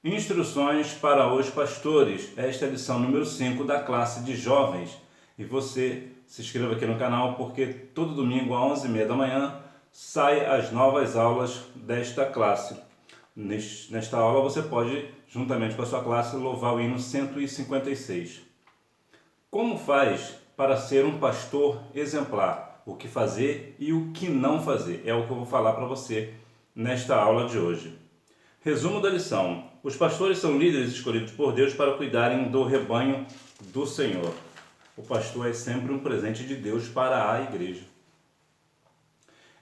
Instruções para os pastores. Esta é a lição número 5 da classe de jovens. E você se inscreva aqui no canal porque todo domingo às 11h30 da manhã saem as novas aulas desta classe. Nesta aula você pode, juntamente com a sua classe, louvar o hino 156. Como faz para ser um pastor exemplar? O que fazer e o que não fazer? É o que eu vou falar para você nesta aula de hoje. Resumo da lição. Os pastores são líderes escolhidos por Deus para cuidarem do rebanho do Senhor. O pastor é sempre um presente de Deus para a igreja.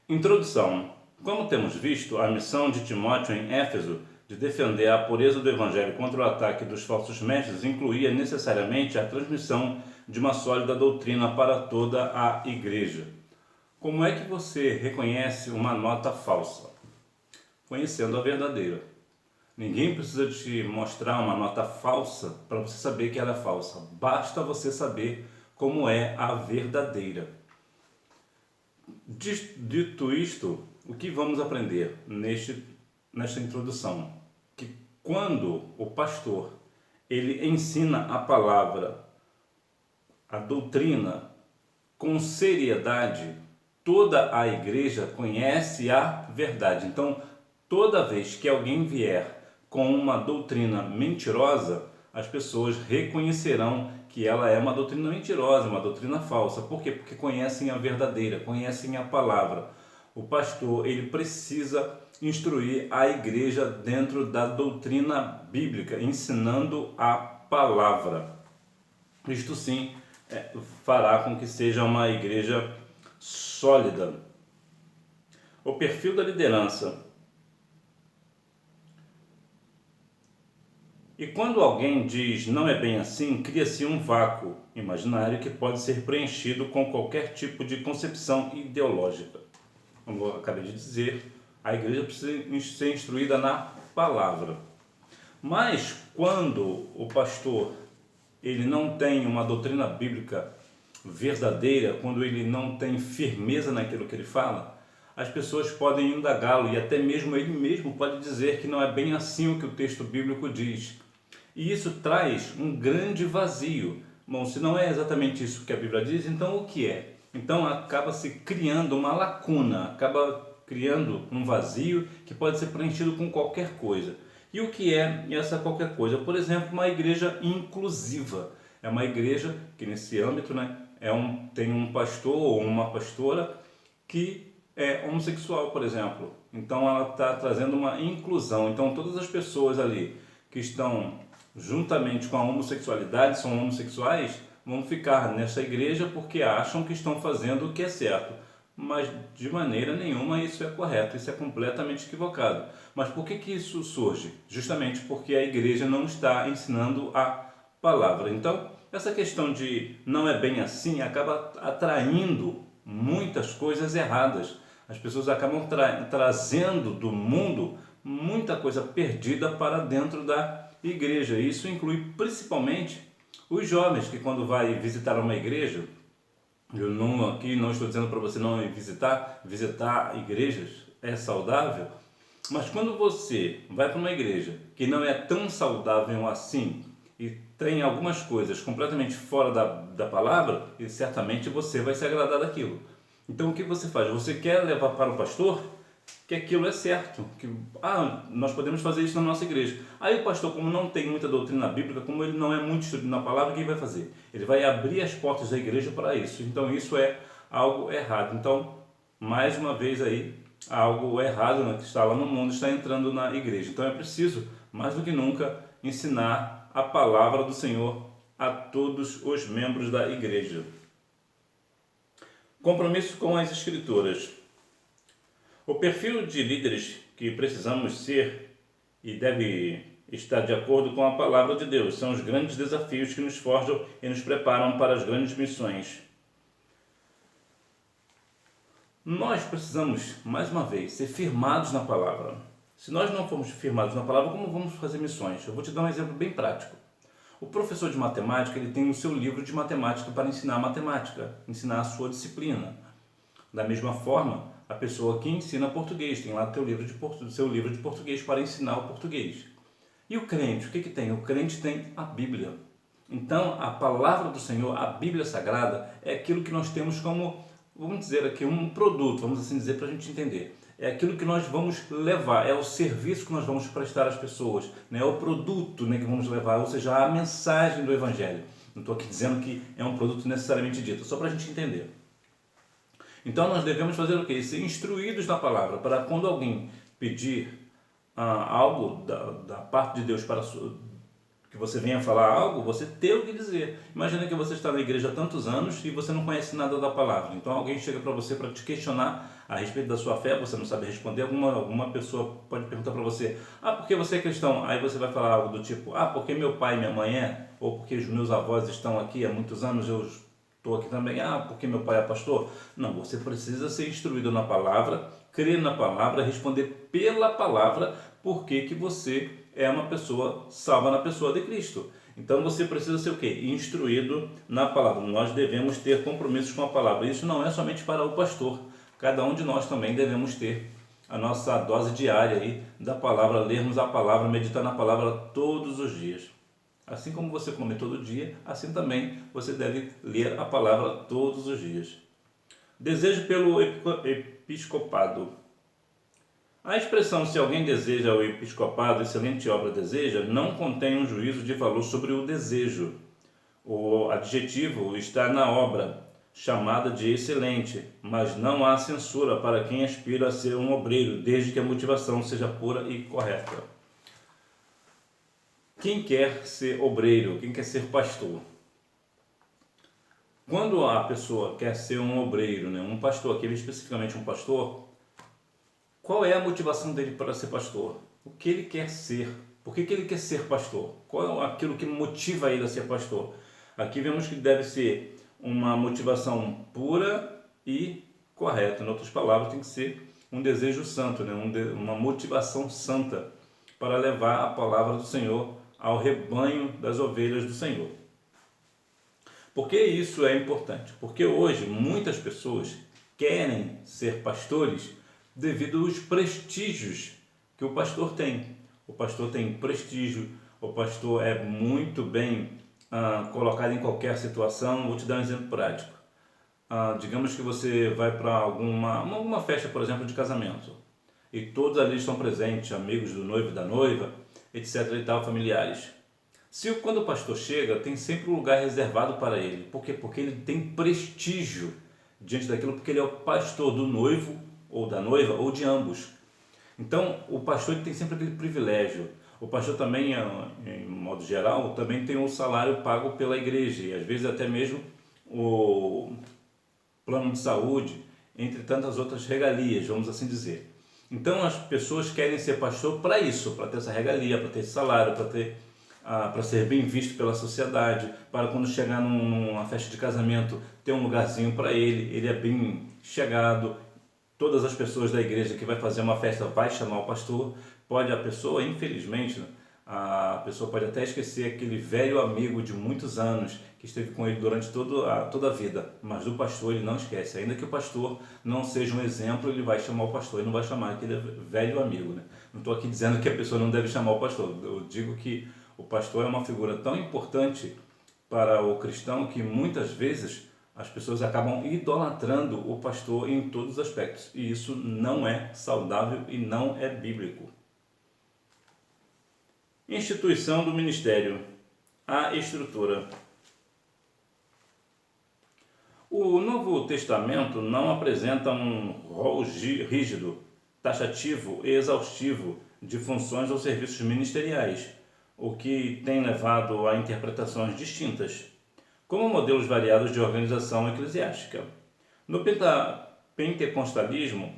Introdução. Como temos visto, a missão de Timóteo em Éfeso de defender a pureza do Evangelho contra o ataque dos falsos mestres incluía necessariamente a transmissão de uma sólida doutrina para toda a igreja. Como é que você reconhece uma nota falsa? Conhecendo a verdadeira. Ninguém precisa te mostrar uma nota falsa para você saber que ela é falsa. Basta você saber como é a verdadeira. Dito isto, o que vamos aprender nesta introdução? Que quando o pastor ele ensina a palavra, a doutrina, com seriedade, toda a igreja conhece a verdade. Então, toda vez que alguém vier com uma doutrina mentirosa, as pessoas reconhecerão que ela é uma doutrina mentirosa, uma doutrina falsa. Por quê? Porque conhecem a verdadeira, conhecem a palavra. O pastor, ele precisa instruir a igreja dentro da doutrina bíblica, ensinando a palavra. Isto sim fará com que seja uma igreja sólida. O perfil da liderança. E quando alguém diz não é bem assim, cria-se um vácuo imaginário que pode ser preenchido com qualquer tipo de concepção ideológica. Como eu acabei de dizer, a igreja precisa ser instruída na palavra. Mas quando o pastor ele não tem uma doutrina bíblica verdadeira, quando ele não tem firmeza naquilo que ele fala, as pessoas podem indagá-lo e até mesmo ele mesmo pode dizer que não é bem assim o que o texto bíblico diz. E isso traz um grande vazio. Bom, se não é exatamente isso que a Bíblia diz, então o que é? Então acaba se criando uma lacuna, acaba criando um vazio que pode ser preenchido com qualquer coisa. E o que é essa qualquer coisa? Por exemplo, uma igreja inclusiva. É uma igreja que nesse âmbito tem um pastor ou uma pastora que é homossexual, por exemplo. Então ela está trazendo uma inclusão. Então todas as pessoas ali que estão juntamente com a homossexualidade, são homossexuais, vão ficar nessa igreja porque acham que estão fazendo o que é certo. Mas de maneira nenhuma isso é correto, isso é completamente equivocado. Mas por que isso surge? Justamente porque a igreja não está ensinando a palavra. Então, essa questão de não é bem assim acaba atraindo muitas coisas erradas. As pessoas acabam trazendo do mundo muita coisa perdida para dentro da igreja. Isso inclui principalmente os jovens que quando vai visitar uma igreja, aqui não estou dizendo para você não visitar igrejas é saudável, mas quando você vai para uma igreja que não é tão saudável assim e tem algumas coisas completamente fora da palavra, e certamente você vai se agradar daquilo. Então o que você faz? Você quer levar para o pastor que aquilo é certo, que nós podemos fazer isso na nossa igreja. Aí o pastor, como não tem muita doutrina bíblica, como ele não é muito instruído na palavra, o que ele vai fazer? Ele vai abrir as portas da igreja para isso. Então isso é algo errado. Então, mais uma vez aí, algo errado que está lá no mundo está entrando na igreja. Então é preciso, mais do que nunca, ensinar a palavra do Senhor a todos os membros da igreja. Compromisso com as Escrituras. O perfil de líderes que precisamos ser e deve estar de acordo com a palavra de Deus são os grandes desafios que nos forjam e nos preparam para as grandes missões. Nós precisamos, mais uma vez, ser firmados na palavra. Se nós não formos firmados na palavra, como vamos fazer missões? Eu vou te dar um exemplo bem prático. O professor de matemática ele tem o seu livro de matemática para ensinar matemática, ensinar a sua disciplina. Da mesma forma, a pessoa que ensina português tem lá seu livro de português para ensinar o português. E o crente, o que tem? O crente tem a Bíblia. Então, a palavra do Senhor, a Bíblia Sagrada, é aquilo que nós temos como, vamos dizer aqui, um produto, vamos assim dizer, para a gente entender. É aquilo que nós vamos levar, é o serviço que nós vamos prestar às pessoas, né? É o produto, né, que vamos levar, ou seja, a mensagem do Evangelho. Não estou aqui dizendo que é um produto necessariamente dito, só para a gente entender. Então nós devemos fazer o quê? Ser instruídos na palavra, para quando alguém pedir algo da parte de Deus para que você venha falar algo, você ter o que dizer. Imagina que você está na igreja há tantos anos e você não conhece nada da palavra. Então alguém chega para você para te questionar a respeito da sua fé, você não sabe responder. Alguma pessoa pode perguntar para você: por que você é cristão? Aí você vai falar algo do tipo: porque meu pai e minha mãe é, ou porque os meus avós estão aqui há muitos anos, eu estou aqui também, porque meu pai é pastor. Não, você precisa ser instruído na palavra, crer na palavra, responder pela palavra, porque que você é uma pessoa salva na pessoa de Cristo. Então você precisa ser o quê? Instruído na palavra. Nós devemos ter compromissos com a palavra. Isso não é somente para o pastor. Cada um de nós também devemos ter a nossa dose diária aí da palavra, lermos a palavra, meditar na palavra todos os dias. Assim como você come todo dia, assim também você deve ler a palavra todos os dias. Desejo pelo episcopado. A expressão "se alguém deseja o episcopado, excelente obra deseja", não contém um juízo de valor sobre o desejo. O adjetivo está na obra, chamada de excelente, mas não há censura para quem aspira a ser um obreiro, desde que a motivação seja pura e correta. Quem quer ser obreiro, quem quer ser pastor? Quando a pessoa quer ser um obreiro, né, um pastor, aqui especificamente um pastor, qual é a motivação dele para ser pastor? O que ele quer ser? Por que ele quer ser pastor? Qual é aquilo que motiva ele a ser pastor? Aqui vemos que deve ser uma motivação pura e correta. Em outras palavras, tem que ser um desejo santo, né? Uma motivação santa para levar a palavra do Senhor ao rebanho das ovelhas do Senhor. Por que isso é importante? Porque hoje muitas pessoas querem ser pastores devido aos prestígios que o pastor tem. O pastor tem prestígio, o pastor é muito bem colocado em qualquer situação. Vou te dar um exemplo prático. Digamos que você vai para alguma festa, por exemplo, de casamento, e todos ali estão presentes, amigos do noivo e da noiva, etc. e tal, familiares. Quando o pastor chega, tem sempre um lugar reservado para ele. Por quê? Porque ele tem prestígio diante daquilo, porque ele é o pastor do noivo ou da noiva, ou de ambos. Então, o pastor ele tem sempre aquele privilégio. O pastor também, em modo geral, também tem um salário pago pela igreja, e às vezes até mesmo o plano de saúde, entre tantas outras regalias, vamos assim dizer. Então, as pessoas querem ser pastor para isso, para ter essa regalia, para ter esse salário, para ser bem visto pela sociedade, para quando chegar numa festa de casamento ter um lugarzinho para ele é bem chegado. Todas as pessoas da igreja que vai fazer uma festa vai chamar o pastor. A pessoa, infelizmente, a pessoa pode até esquecer aquele velho amigo de muitos anos que esteve com ele durante toda a vida, mas do pastor ele não esquece. Ainda que o pastor não seja um exemplo, ele vai chamar o pastor e não vai chamar aquele velho amigo, né? Não estou aqui dizendo que a pessoa não deve chamar o pastor. Eu digo que o pastor é uma figura tão importante para o cristão que muitas vezes as pessoas acabam idolatrando o pastor em todos os aspectos. E isso não é saudável e não é bíblico. Instituição do ministério. A estrutura. O Novo Testamento não apresenta um rol rígido, taxativo e exaustivo de funções ou serviços ministeriais, o que tem levado a interpretações distintas, como modelos variados de organização eclesiástica. No pentecostalismo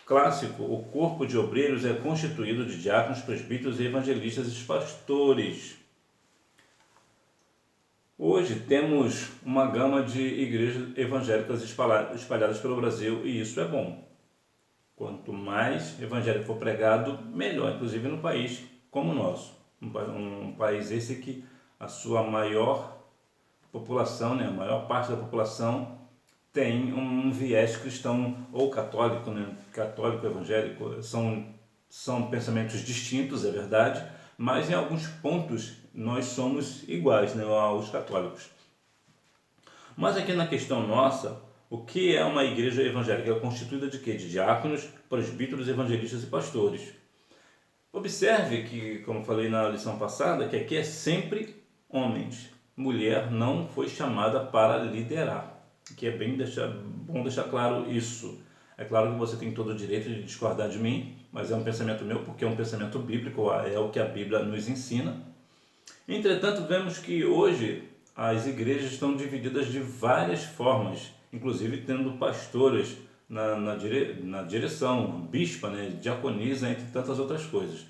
clássico, o corpo de obreiros é constituído de diáconos, presbíteros, evangelistas e pastores. Hoje temos uma gama de igrejas evangélicas espalhadas pelo Brasil, e isso é bom. Quanto mais evangélico for pregado, melhor, inclusive no país como o nosso. Um país esse que a sua maior população, né, a maior parte da população tem um viés cristão ou católico, né? Católico, evangélico, são pensamentos distintos, é verdade, mas em alguns pontos nós somos iguais, né, aos católicos. Mas aqui na questão nossa, o que é uma igreja evangélica? É constituída de quê? De diáconos, presbíteros, evangelistas e pastores. Observe que, como falei na lição passada, que aqui é sempre homens. Mulher não foi chamada para liderar. Que é bom deixar claro isso. É claro que você tem todo o direito de discordar de mim, mas é um pensamento meu porque é um pensamento bíblico, é o que a Bíblia nos ensina. Entretanto, vemos que hoje as igrejas estão divididas de várias formas, inclusive tendo pastoras na direção, bispa, né, diaconisa, entre tantas outras coisas.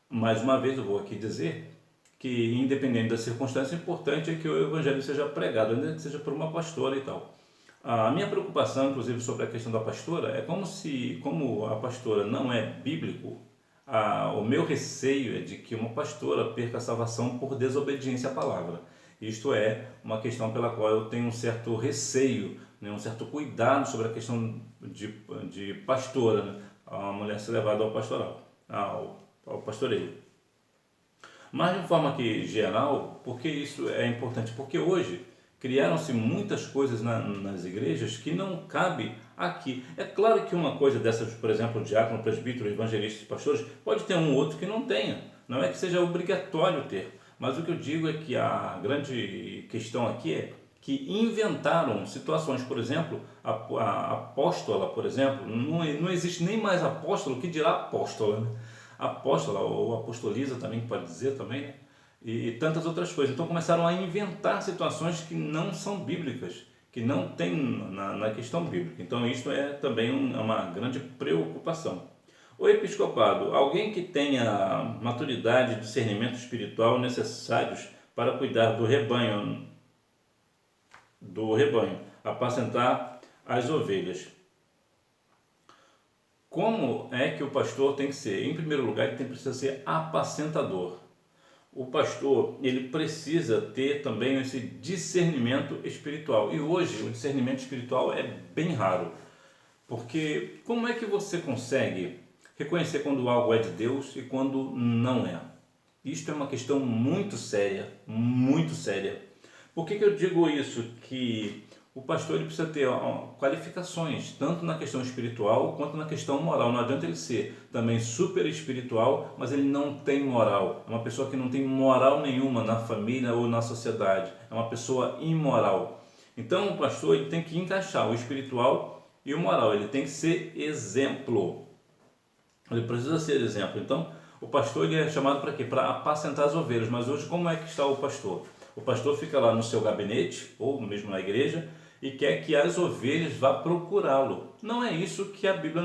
Mais uma vez eu vou aqui dizer que, independente da circunstância, o importante é que o evangelho seja pregado, ainda que seja por uma pastora e tal. A minha preocupação, inclusive, sobre a questão da pastora é como a pastora não é bíblico, o meu receio é de que uma pastora perca a salvação por desobediência à palavra. Isto é uma questão pela qual eu tenho um certo receio, né, um certo cuidado sobre a questão de pastora, né, a mulher ser levada ao pastoral, ao pastoreio. Mas de forma que geral, por que isso é importante? Porque hoje criaram-se muitas coisas nas igrejas que não cabe aqui. É claro que uma coisa dessas, por exemplo, diácono, presbítero, evangelistas, pastores, pode ter um ou outro que não tenha. Não é que seja obrigatório ter. Mas o que eu digo é que a grande questão aqui é que inventaram situações, por exemplo, a apóstola, por exemplo, não existe nem mais apóstolo, que dirá apóstola, né? Apóstola ou apostoliza também pode dizer também, né? E tantas outras coisas. Então começaram a inventar situações que não são bíblicas, que não tem na questão bíblica. Então isso é também uma grande preocupação. O episcopado, alguém que tenha maturidade e discernimento espiritual necessários para cuidar do rebanho, apacentar as ovelhas. Como é que o pastor tem que ser? Em primeiro lugar, ele precisa ser apacentador. O pastor, ele precisa ter também esse discernimento espiritual. E hoje o discernimento espiritual é bem raro. Porque como é que você consegue reconhecer quando algo é de Deus e quando não é? Isto é uma questão muito séria, muito séria. Por que eu digo isso? Que o pastor ele precisa ter qualificações, tanto na questão espiritual quanto na questão moral. Não adianta ele ser também super espiritual, mas ele não tem moral. É uma pessoa que não tem moral nenhuma na família ou na sociedade. É uma pessoa imoral. Então o pastor ele tem que encaixar o espiritual e o moral. Ele tem que ser exemplo. Ele precisa ser exemplo. Então o pastor ele é chamado para quê? Para apacentar as ovelhas. Mas hoje como é que está o pastor? O pastor fica lá no seu gabinete, ou mesmo na igreja, e quer que as ovelhas vá procurá-lo. Não é isso que a Bíblia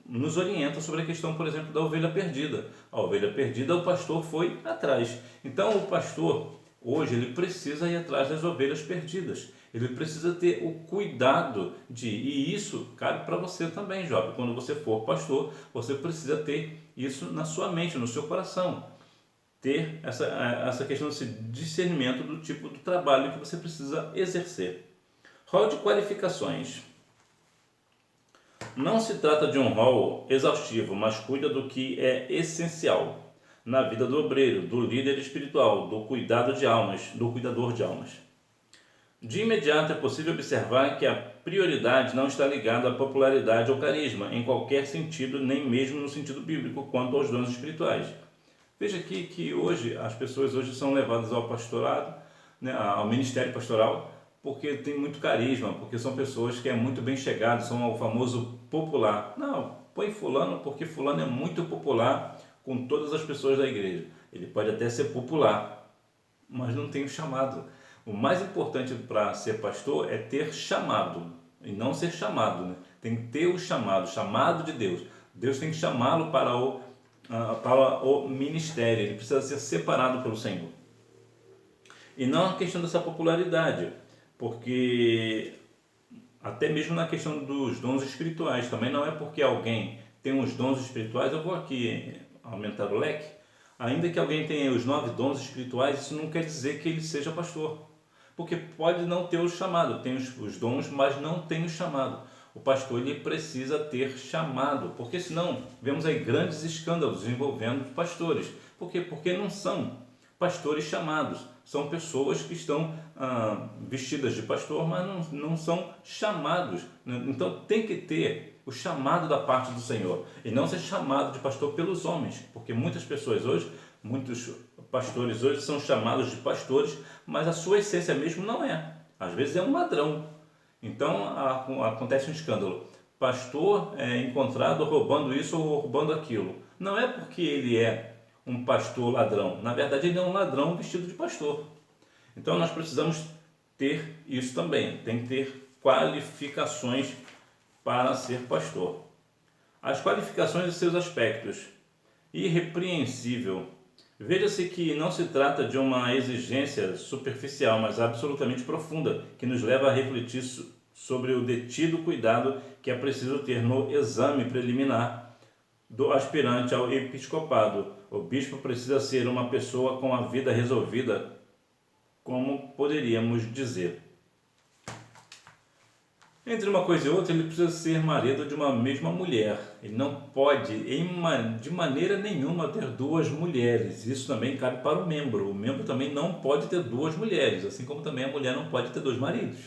nos orienta sobre a questão, por exemplo, da ovelha perdida. A ovelha perdida, o pastor foi atrás. Então, o pastor, hoje, ele precisa ir atrás das ovelhas perdidas. Ele precisa ter o cuidado e isso cabe para você também, jovem. Quando você for pastor, você precisa ter isso na sua mente, no seu coração. Ter essa questão desse discernimento do tipo do trabalho que você precisa exercer. Rol de qualificações. Não se trata de um rol exaustivo, mas cuida do que é essencial na vida do obreiro, do líder espiritual, do cuidador de almas. De imediato é possível observar que a prioridade não está ligada à popularidade ou carisma, em qualquer sentido, nem mesmo no sentido bíblico, quanto aos dons espirituais. Veja aqui que hoje as pessoas são levadas ao pastorado, né, ao ministério pastoral, porque tem muito carisma, porque são pessoas que é muito bem chegado, são o famoso popular. Não, põe fulano porque fulano é muito popular com todas as pessoas da igreja. Ele pode até ser popular, mas não tem o chamado. O mais importante para ser pastor é ter chamado, e não ser chamado, né? Tem que ter o chamado de Deus. Deus tem que chamá-lo para o ministério, ele precisa ser separado pelo Senhor. E não a questão dessa popularidade, porque até mesmo na questão dos dons espirituais, também não é porque alguém tem os dons espirituais, eu vou aqui aumentar o leque, ainda que alguém tenha os 9 dons espirituais, isso não quer dizer que ele seja pastor, porque pode não ter o chamado, tem os dons, mas não tem o chamado. O pastor ele precisa ter chamado, porque senão vemos aí grandes escândalos envolvendo pastores, Por quê? Porque não são pastores chamados. São pessoas que estão vestidas de pastor, mas não são chamados. Então tem que ter o chamado da parte do Senhor e não ser chamado de pastor pelos homens, porque muitas pessoas hoje, muitos pastores hoje são chamados de pastores, mas a sua essência mesmo não é. Às vezes é um ladrão. Então acontece um escândalo. Pastor é encontrado roubando isso ou roubando aquilo. Não é porque ele é um pastor ladrão. Na verdade, ele é um ladrão vestido de pastor. Então, nós precisamos ter isso também. Tem que ter qualificações para ser pastor. As qualificações e seus aspectos. Irrepreensível. Veja-se que não se trata de uma exigência superficial, mas absolutamente profunda, que nos leva a refletir sobre o detido cuidado que é preciso ter no exame preliminar do aspirante ao episcopado. O bispo precisa ser uma pessoa com a vida resolvida, como poderíamos dizer. Entre uma coisa e outra, ele precisa ser marido de uma mesma mulher. Ele não pode, de maneira nenhuma, ter duas mulheres. Isso também cabe para o membro. O membro também não pode ter duas mulheres, assim como também a mulher não pode ter dois maridos.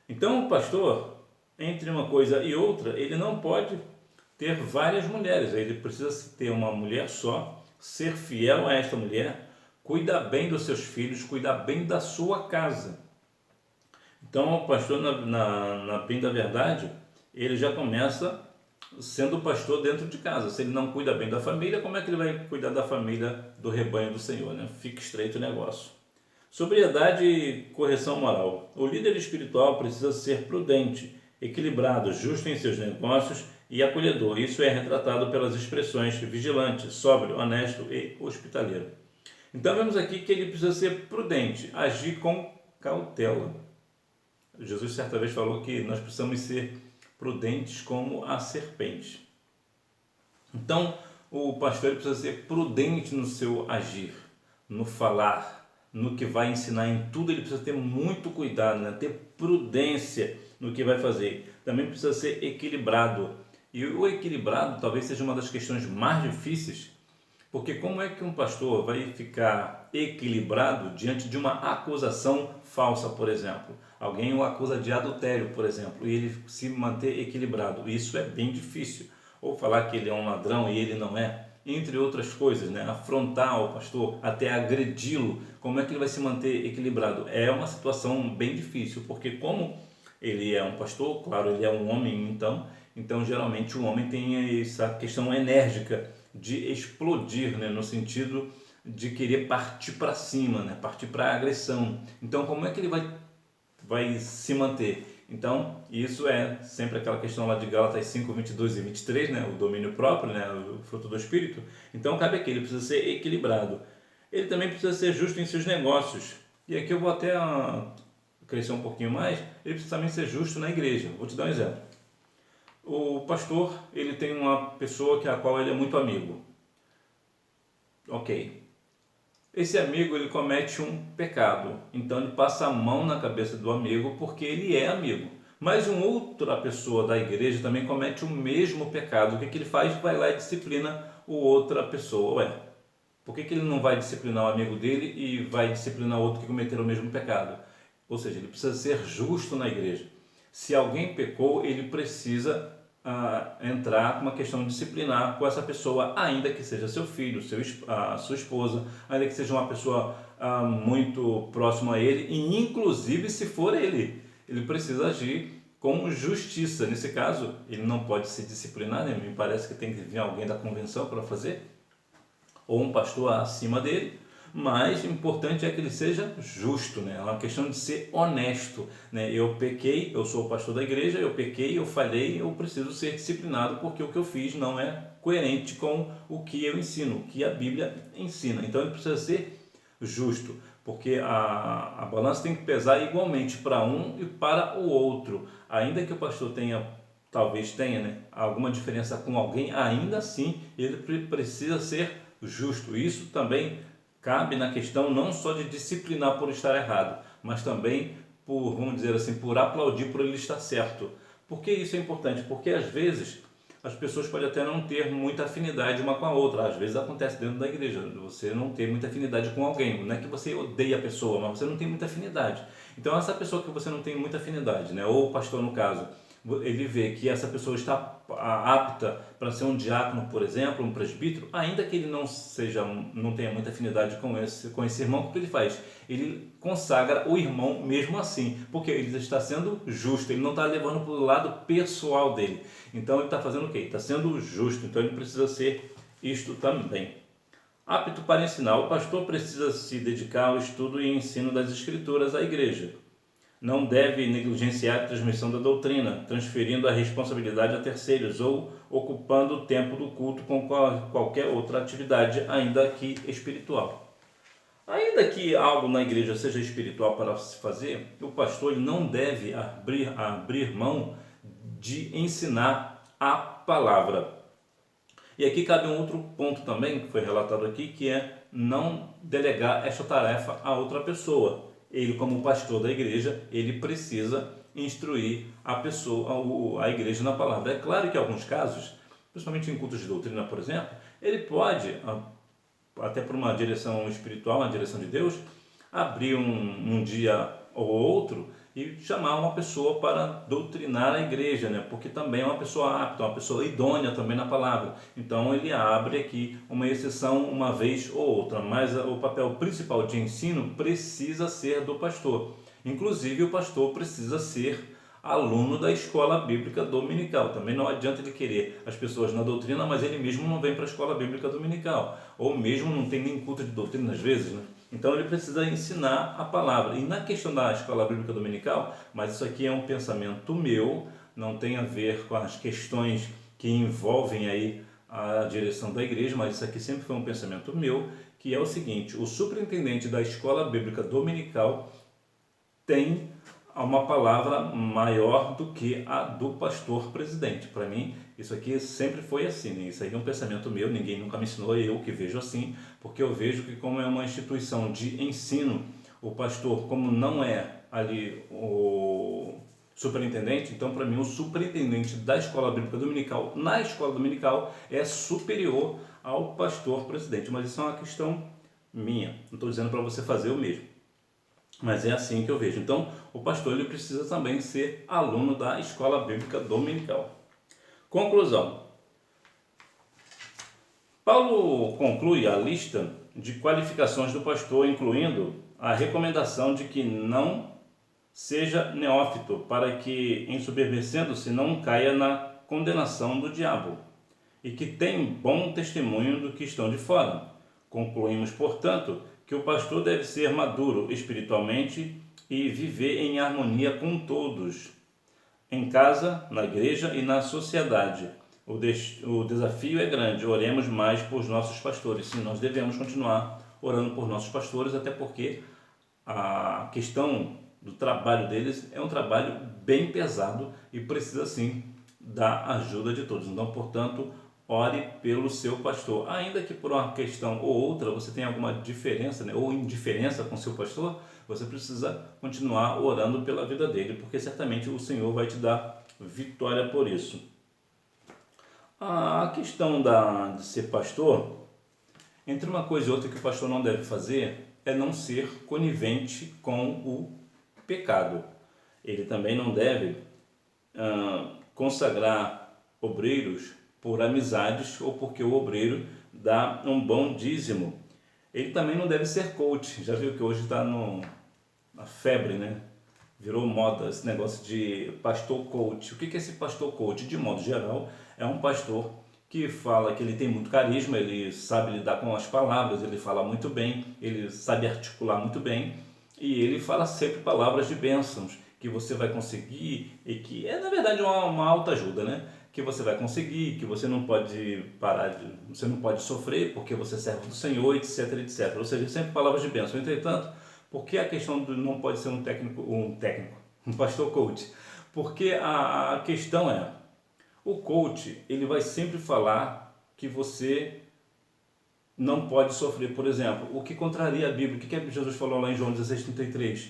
Então, o pastor, entre uma coisa e outra, ele não pode ter várias mulheres. Ele precisa ter uma mulher só, ser fiel a esta mulher, cuidar bem dos seus filhos, cuidar bem da sua casa. Então, o pastor, bem da verdade, ele já começa sendo pastor dentro de casa. Se ele não cuida bem da família, como é que ele vai cuidar da família do rebanho do Senhor, né? Fica estreito o negócio. Sobriedade e correção moral. O líder espiritual precisa ser prudente, equilibrado, justo em seus negócios e acolhedor. Isso é retratado pelas expressões vigilante, sóbrio, honesto e hospitaleiro. Então vemos aqui que ele precisa ser prudente, agir com cautela. Jesus certa vez falou que nós precisamos ser prudentes como a serpente. Então o pastor precisa ser prudente no seu agir, no falar, no que vai ensinar, em tudo ele precisa ter muito cuidado, né? Ter prudência no que vai fazer. Também precisa ser equilibrado. E o equilibrado talvez seja uma das questões mais difíceis, porque como é que um pastor vai ficar equilibrado diante de uma acusação falsa, por exemplo? Alguém o acusa de adultério, por exemplo, e ele se manter equilibrado. Isso é bem difícil. Ou falar que ele é um ladrão e ele não é, entre outras coisas, né? Afrontar o pastor, até agredi-lo. Como é que ele vai se manter equilibrado? É uma situação bem difícil, porque como ele é um pastor, claro, ele é um homem, então geralmente o homem tem essa questão enérgica de explodir, né? No sentido de querer partir para cima, né? Partir para a agressão. Então como é que ele vai se manter? Então, isso é sempre aquela questão lá de Gálatas 5, 22 e 23, né? O domínio próprio, né? O fruto do Espírito. Então, cabe aqui, ele precisa ser equilibrado. Ele também precisa ser justo em seus negócios. E aqui eu vou até crescer um pouquinho mais. Ele precisa também ser justo na igreja. Vou te dar um exemplo. O pastor, ele tem uma pessoa a qual ele é muito amigo. Ok. Esse amigo, ele comete um pecado, então ele passa a mão na cabeça do amigo porque ele é amigo. Mas uma outra pessoa da igreja também comete o mesmo pecado. O que ele faz? Vai lá e disciplina outra pessoa. Ué, por que ele não vai disciplinar o amigo dele e vai disciplinar outro que cometeu o mesmo pecado? Ou seja, ele precisa ser justo na igreja. Se alguém pecou, ele precisa entrar com uma questão disciplinar com essa pessoa, ainda que seja seu filho, sua esposa, ainda que seja uma pessoa muito próxima a ele, e inclusive se for ele precisa agir com justiça. Nesse caso, ele não pode se disciplinar, né? Me parece que tem que vir alguém da convenção para fazer, ou um pastor acima dele, mas o importante é que ele seja justo, né? É uma questão de ser honesto, né? Eu pequei, eu sou o pastor da igreja, eu pequei, eu falhei, eu preciso ser disciplinado porque o que eu fiz não é coerente com o que eu ensino, o que a Bíblia ensina. Então ele precisa ser justo, porque a balança tem que pesar igualmente para um e para o outro. Ainda que o pastor talvez tenha, né, alguma diferença com alguém, ainda assim ele precisa ser justo. Isso também cabe na questão não só de disciplinar por estar errado, mas também por, vamos dizer assim, por aplaudir por ele estar certo. Por que isso é importante? Porque às vezes as pessoas podem até não ter muita afinidade uma com a outra. Às vezes acontece dentro da igreja, você não ter muita afinidade com alguém. Não é que você odeia a pessoa, mas você não tem muita afinidade. Então essa pessoa que você não tem muita afinidade, né? Ou o pastor no caso, ele vê que essa pessoa está apta para ser um diácono, por exemplo, um presbítero, ainda que ele não tenha muita afinidade com esse irmão, o que ele faz? Ele consagra o irmão mesmo assim, porque ele está sendo justo, ele não está levando para o lado pessoal dele. Então ele está fazendo o quê? Ele está sendo justo, então ele precisa ser isto também. Apto para ensinar, o pastor precisa se dedicar ao estudo e ensino das escrituras à igreja. Não deve negligenciar a transmissão da doutrina, transferindo a responsabilidade a terceiros ou ocupando o tempo do culto com qualquer outra atividade, ainda que espiritual. Ainda que algo na igreja seja espiritual para se fazer, o pastor ele não deve abrir mão de ensinar a palavra. E aqui cabe um outro ponto também, que foi relatado aqui, que é não delegar esta tarefa a outra pessoa. Ele, como pastor da igreja, ele precisa instruir a igreja na palavra. É claro que em alguns casos, principalmente em cultos de doutrina, por exemplo, ele pode, até por uma direção espiritual, uma direção de Deus, abrir um dia ou outro e chamar uma pessoa para doutrinar a igreja, né? Porque também é uma pessoa apta, uma pessoa idônea também na palavra. Então ele abre aqui uma exceção uma vez ou outra, mas o papel principal de ensino precisa ser do pastor. Inclusive o pastor precisa ser aluno da escola bíblica dominical. Também não adianta ele querer as pessoas na doutrina, mas ele mesmo não vem para a escola bíblica dominical, ou mesmo não tem nem culto de doutrina às vezes, né? Então ele precisa ensinar a palavra. E na questão da escola bíblica dominical, mas isso aqui é um pensamento meu, não tem a ver com as questões que envolvem aí a direção da igreja, mas isso aqui sempre foi um pensamento meu, que é o seguinte: o superintendente da escola bíblica dominical tem uma palavra maior do que a do pastor presidente. Para mim, isso aqui sempre foi assim, né? Isso aí é um pensamento meu, ninguém nunca me ensinou, eu que vejo assim, porque eu vejo que como é uma instituição de ensino, o pastor, como não é ali o superintendente, então para mim o superintendente da escola bíblica dominical, na escola dominical, é superior ao pastor presidente. Mas isso é uma questão minha, não estou dizendo para você fazer o mesmo. Mas é assim que eu vejo. Então, o pastor ele precisa também ser aluno da escola bíblica dominical. Conclusão. Paulo conclui a lista de qualificações do pastor, incluindo a recomendação de que não seja neófito, para que, ensoberbecendo-se, não caia na condenação do diabo, e que tem bom testemunho do que estão de fora. Concluímos, portanto, que o pastor deve ser maduro espiritualmente e viver em harmonia com todos, em casa, na igreja e na sociedade. O desafio é grande, oremos mais por nossos pastores. Sim, nós devemos continuar orando por nossos pastores, até porque a questão do trabalho deles é um trabalho bem pesado e precisa sim da ajuda de todos. Então, portanto, ore pelo seu pastor. Ainda que por uma questão ou outra você tenha alguma diferença, né, ou indiferença com seu pastor, você precisa continuar orando pela vida dele, porque certamente o Senhor vai te dar vitória por isso. A questão de ser pastor, entre uma coisa e outra que o pastor não deve fazer é não ser conivente com o pecado. Ele também não deve consagrar obreiros por amizades ou porque o obreiro dá um bom dízimo. Ele também não deve ser coach. Já viu que hoje está na febre, né? Virou moda esse negócio de pastor coach. O que é esse pastor coach? De modo geral, é um pastor que fala que ele tem muito carisma, ele sabe lidar com as palavras, ele fala muito bem, ele sabe articular muito bem e ele fala sempre palavras de bênçãos que você vai conseguir e que é na verdade uma autoajuda, né? Que você vai conseguir, que você não pode você não pode sofrer porque você é servo do Senhor, etc, etc. Ou seja, sempre palavras de bênção. Entretanto, por que a questão do não pode ser um pastor coach? Porque a questão é, o coach, ele vai sempre falar que você não pode sofrer. Por exemplo, o que contraria a Bíblia? O que Jesus falou lá em João 16:33?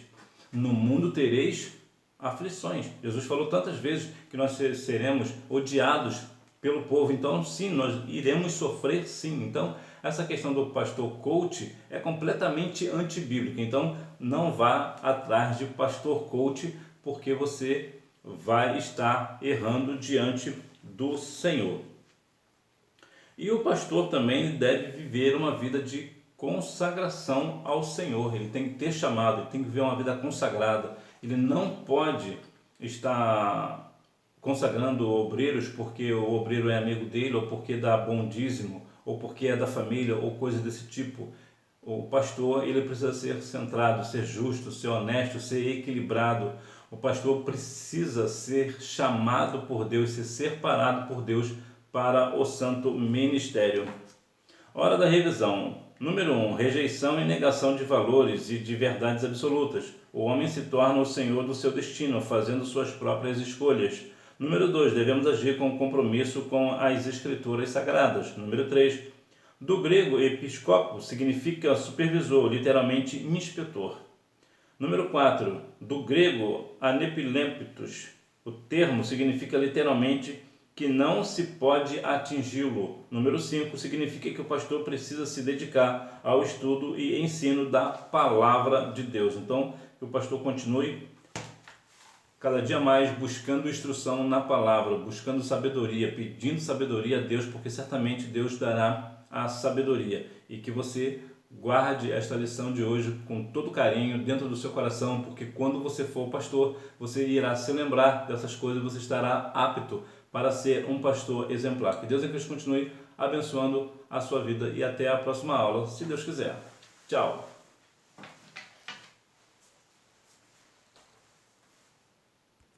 No mundo tereis aflições. Jesus falou tantas vezes que nós seremos odiados pelo povo. Então, sim, nós iremos sofrer, sim. Então, essa questão do pastor coach é completamente antibíblica. Então, não vá atrás de pastor coach, porque você vai estar errando diante do Senhor. E o pastor também deve viver uma vida de consagração ao Senhor. Ele tem que ter chamado, ele tem que viver uma vida consagrada. Ele não pode estar consagrando obreiros porque o obreiro é amigo dele, ou porque dá bom dízimo, ou porque é da família, ou coisas desse tipo. O pastor, ele precisa ser centrado, ser justo, ser honesto, ser equilibrado. O pastor precisa ser chamado por Deus, ser separado por Deus para o santo ministério. Hora da revisão. Número 1. Rejeição e negação de valores e de verdades absolutas. O homem se torna o senhor do seu destino, fazendo suas próprias escolhas. Número 2. Devemos agir com compromisso com as escrituras sagradas. Número 3. Do grego, episcopo significa supervisor, literalmente inspetor. Número 4. Do grego, anepilemptos. O termo significa literalmente que não se pode atingi-lo. Número 5 significa que o pastor precisa se dedicar ao estudo e ensino da palavra de Deus. Então, que o pastor continue cada dia mais buscando instrução na palavra, buscando sabedoria, pedindo sabedoria a Deus, porque certamente Deus dará a sabedoria. E que você guarde esta lição de hoje com todo carinho dentro do seu coração, porque quando você for pastor, você irá se lembrar dessas coisas, você estará apto para ser um pastor exemplar. Que Deus em Cristo continue abençoando a sua vida e até a próxima aula, se Deus quiser. Tchau!